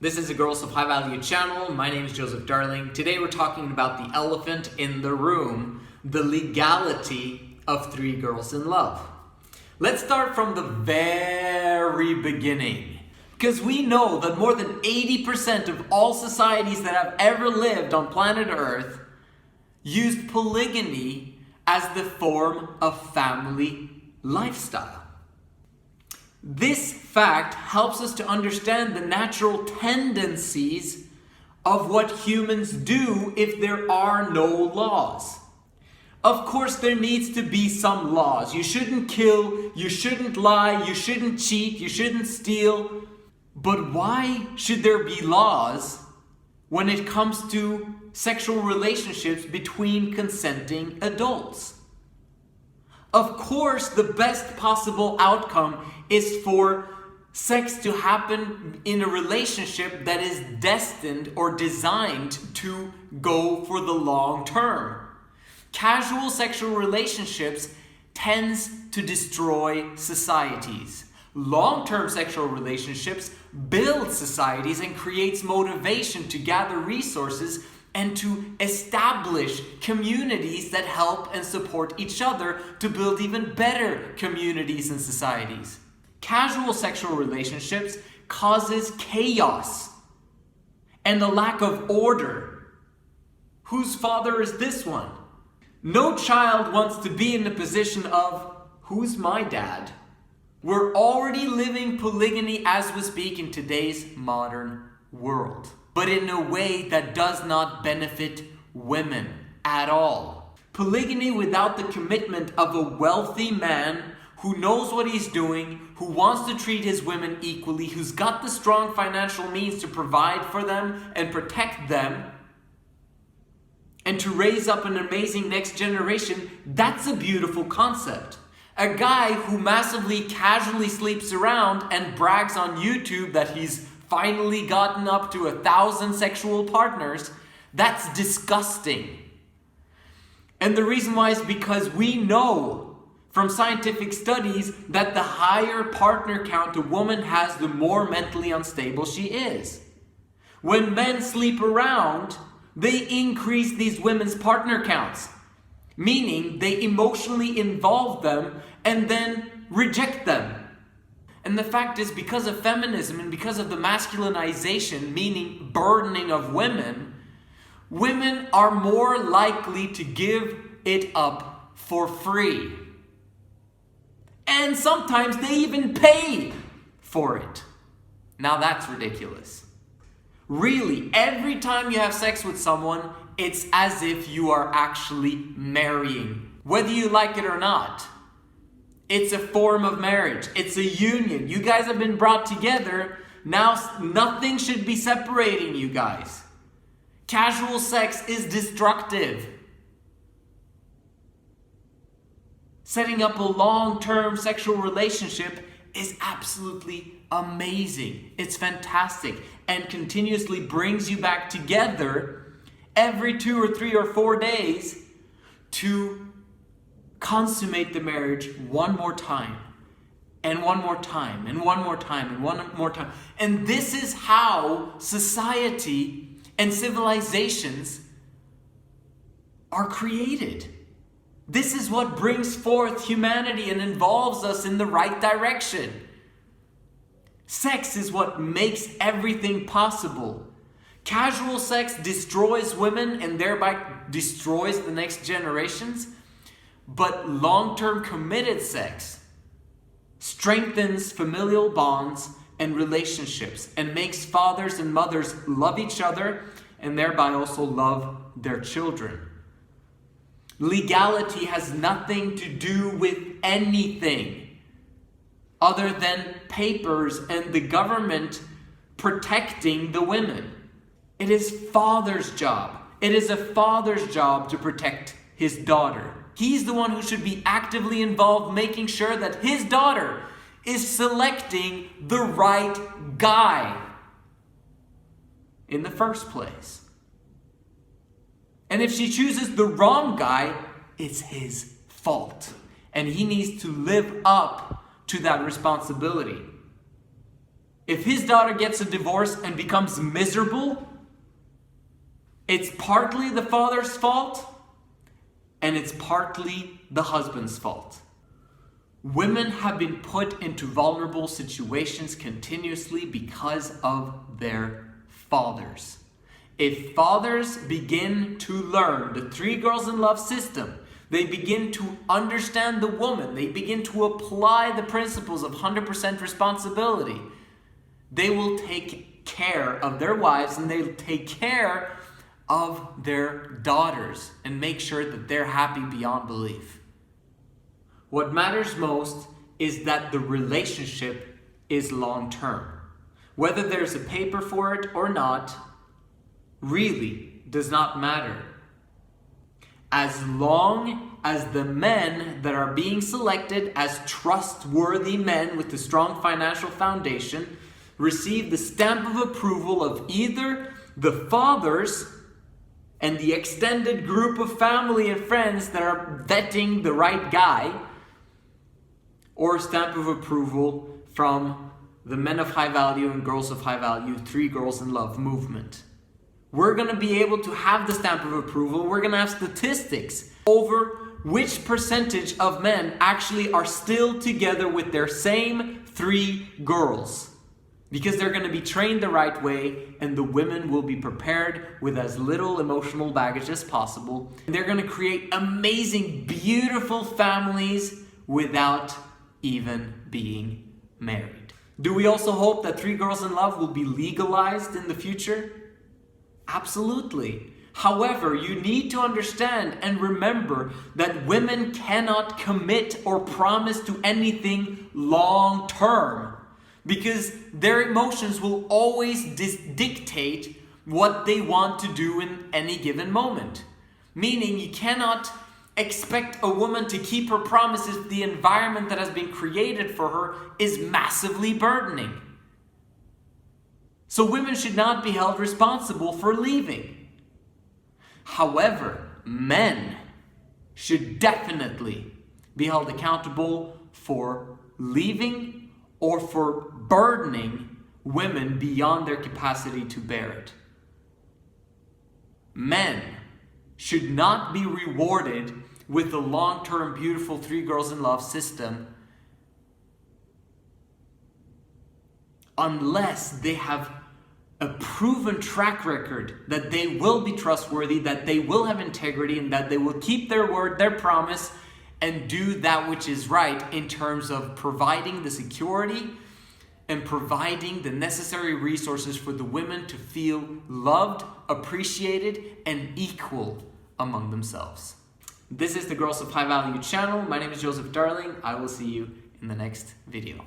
This is a Girls of High Value channel. My name is Joseph Darling. Today we're talking about the elephant in the room, the legality of 3 girls in love. Let's start from the very beginning. Because we know that more than 80% of all societies that have ever lived on planet Earth used polygyny as the form of family lifestyle. This fact helps us to understand the natural tendencies of what humans do if there are no laws. Of course, there needs to be some laws. You shouldn't kill, you shouldn't lie, you shouldn't cheat, you shouldn't steal. But why should there be laws when it comes to sexual relationships between consenting adults? Of course, the best possible outcome is for sex to happen in a relationship that is destined or designed to go for the long term. Casual sexual relationships tends to destroy societies. Long-term sexual relationships build societies and creates motivation to gather resources and to establish communities that help and support each other to build even better communities and societies. Casual sexual relationships causes chaos and a lack of order. Whose father is this one? No child wants to be in the position of, who's my dad? We're already living polygyny as we speak in today's modern world, but in a way that does not benefit women at all. Polygyny without the commitment of a wealthy man who knows what he's doing, who wants to treat his women equally, who's got the strong financial means to provide for them and protect them, and to raise up an amazing next generation, that's a beautiful concept. A guy who massively casually sleeps around and brags on YouTube that he's finally gotten up to 1,000 sexual partners, that's disgusting. And the reason why is because we know from scientific studies that the higher partner count a woman has, the more mentally unstable she is. When men sleep around, they increase these women's partner counts, meaning they emotionally involve them and then reject them. And the fact is, because of feminism and because of the masculinization, meaning burdening of women, women are more likely to give it up for free. And sometimes they even pay for it. Now that's ridiculous. Really, every time you have sex with someone, it's as if you are actually marrying, whether you like it or not. It's a form of marriage. It's a union. You guys have been brought together. Now nothing should be separating you guys. Casual sex is destructive. Setting up a long-term sexual relationship is absolutely amazing. It's fantastic and continuously brings you back together every 2 or 3 or 4 days to consummate the marriage one more time, and one more time, and one more time, and one more time. And this is how society and civilizations are created. This is what brings forth humanity and involves us in the right direction. Sex is what makes everything possible. Casual sex destroys women and thereby destroys the next generations. But long-term committed sex strengthens familial bonds and relationships and makes fathers and mothers love each other and thereby also love their children. Legality has nothing to do with anything other than papers and the government protecting the women. It is father's job. It is a father's job to protect his daughter. He's the one who should be actively involved, making sure that his daughter is selecting the right guy in the first place. And if she chooses the wrong guy, it's his fault. And he needs to live up to that responsibility. If his daughter gets a divorce and becomes miserable, it's partly the father's fault and it's partly the husband's fault. Women have been put into vulnerable situations continuously because of their fathers. If fathers begin to learn the 3 Girls in Love system, they begin to understand the woman, they begin to apply the principles of 100% responsibility, they will take care of their wives and they'll take care of their daughters and make sure that they're happy beyond belief. What matters most is that the relationship is long-term. Whether there's a paper for it or not really does not matter. As long as the men that are being selected as trustworthy men with a strong financial foundation receive the stamp of approval of either the fathers and the extended group of family and friends that are vetting the right guy, or a stamp of approval from the Men of High Value and Girls of High Value 3 Girls in Love movement. We're going to be able to have the stamp of approval. We're going to have statistics over which percentage of men actually are still together with their same 3 girls. Because they're going to be trained the right way and the women will be prepared with as little emotional baggage as possible. They're going to create amazing, beautiful families without even being married. Do we also hope that 3 Girls in Love will be legalized in the future? Absolutely. However, you need to understand and remember that women cannot commit or promise to anything long term because their emotions will always dictate what they want to do in any given moment. Meaning you cannot expect a woman to keep her promises if the environment that has been created for her is massively burdening. So women should not be held responsible for leaving. However, men should definitely be held accountable for leaving or for burdening women beyond their capacity to bear it. Men should not be rewarded with the long-term beautiful 3 Girls in Love system unless they have a proven track record that they will be trustworthy, that they will have integrity, and that they will keep their word, their promise, and do that which is right in terms of providing the security and providing the necessary resources for the women to feel loved, appreciated, and equal among themselves. This is the Girls of High Value channel. My name is Joseph Darling. I will see you in the next video.